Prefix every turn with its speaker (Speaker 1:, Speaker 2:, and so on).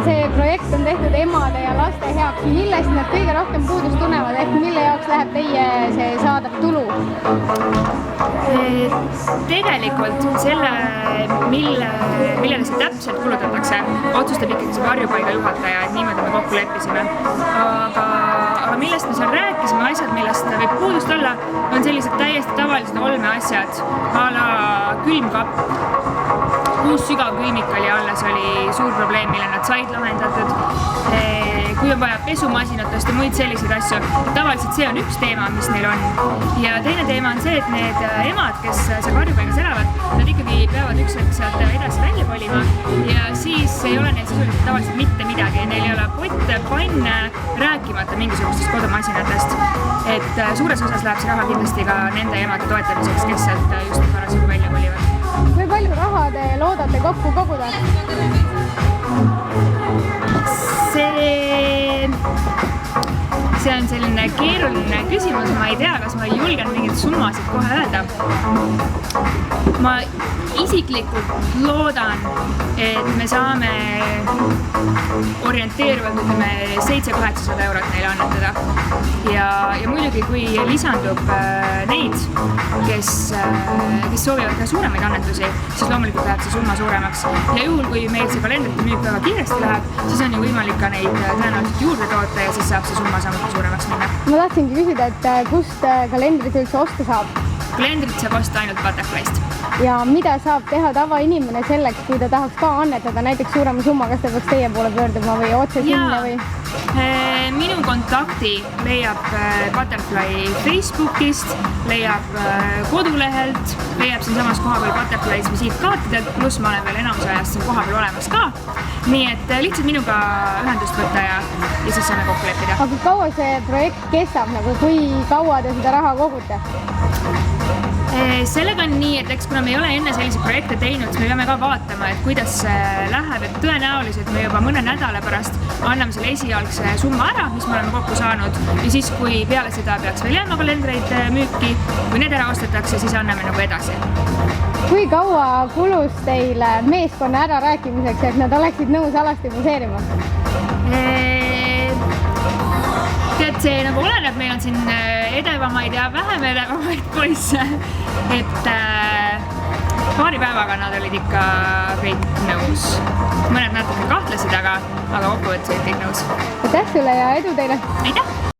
Speaker 1: see projekt on tehtud emade ja laste heaks. Millest nad kõige rohkem puudust tunnevad, ehk mille jaoks läheb teie see saadav tulu?
Speaker 2: Tegelikult selle, millele see täpselt kulutatakse, otsustab ikkagi see varjupaiga juhataja, et niimoodi me kokku leppisime. Aga millest me seal rääkisime, asjad, millest võib puudust olla, on sellised täiesti tavalised olmeasjad, a la külmkapp. Uus sügav külmik oli alles, oli suur probleem, mille nad said lahendatud. Kui on vaja pesumasinatest ja muid selliseid asju, tavaliselt see on üks teema, mis neil on. Ja teine teema on see, et need emad, kes seal varjupaigas elavad, nad ikkagi peavad üks hetk sealt edasi välja kolima ja siis ei ole neil sisuliselt tavaliselt mitte midagi. Neil ei ole potte, panne, rääkimata mingisugustest kodumasinatest. Et suures osas läheb see raha kindlasti ka nende emade toetamiseks, kes sealt just parasjagu välja kolivad.
Speaker 1: Kui palju raha te loodate kokku koguda?
Speaker 2: See on selline keeruline küsimus, ma ei tea, kas ma julgen mingeid summasid kohe öelda. Ma isiklikult loodan, et me saame orienteeruvalt 700–800 eurot neile annetada. Ja muidugi, kui lisandub neid, kes soovivad teha suuremaid annetusi, siis loomulikult läheb see summa suuremaks. Ja juhul, kui meil see kalendrite müük väga kiiresti läheb, siis on ju võimalik ka neid tõenäoliselt juurde toota ja siis saab see summa samuti suuremaks minna.
Speaker 1: Ma tahtsingi küsida, et kust kalendrit üldse osta saab?
Speaker 2: Kalendrit saab osta ainult Butterflyst.
Speaker 1: Ja mida saab teha tavainimene selleks, kui ta tahaks ka annetada näiteks suurema summa, kas ta peaks teie poole pöörduma või otse sinna või?
Speaker 2: Minu kontakti leiab Butterfly Facebookist, leiab kodulehelt, leiab siin samas kohapeal Butterfly's visiitkaartidelt, pluss ma olen veel enamuse ajast siin kohapeal olemas ka. Nii et lihtsalt minuga ühendust võtta ja siis saame kokku leppida.
Speaker 1: Aga kaua see projekt kestab, kui kaua te seda raha kogute?
Speaker 2: Sellega on nii, et eks kuna me ei ole enne sellise projekte teinud, siis me peame ka vaatama, et kuidas see läheb, et tõenäoliselt me juba mõne nädala pärast anname selle esialgse summa ära, mis me oleme kokku saanud ja siis, kui peale seda peaks veel jääma kalendreid müüki, kui need ära ostetakse, siis anname nagu edasi.
Speaker 1: Kui kaua kulus teile meeskonna ära rääkimiseks, et nad oleksid nõus alasti museerima?
Speaker 2: Tead, see nagu oleneb, meil on siin edevamaid ja vähem edevamaid poisse, et paari päevaga nad olid ikka kõik nõus. Mõned natuke kahtlesid, aga kokkuvõttes olid kõik nõus.
Speaker 1: Aitäh sulle ja edu teile!
Speaker 2: Aitäh!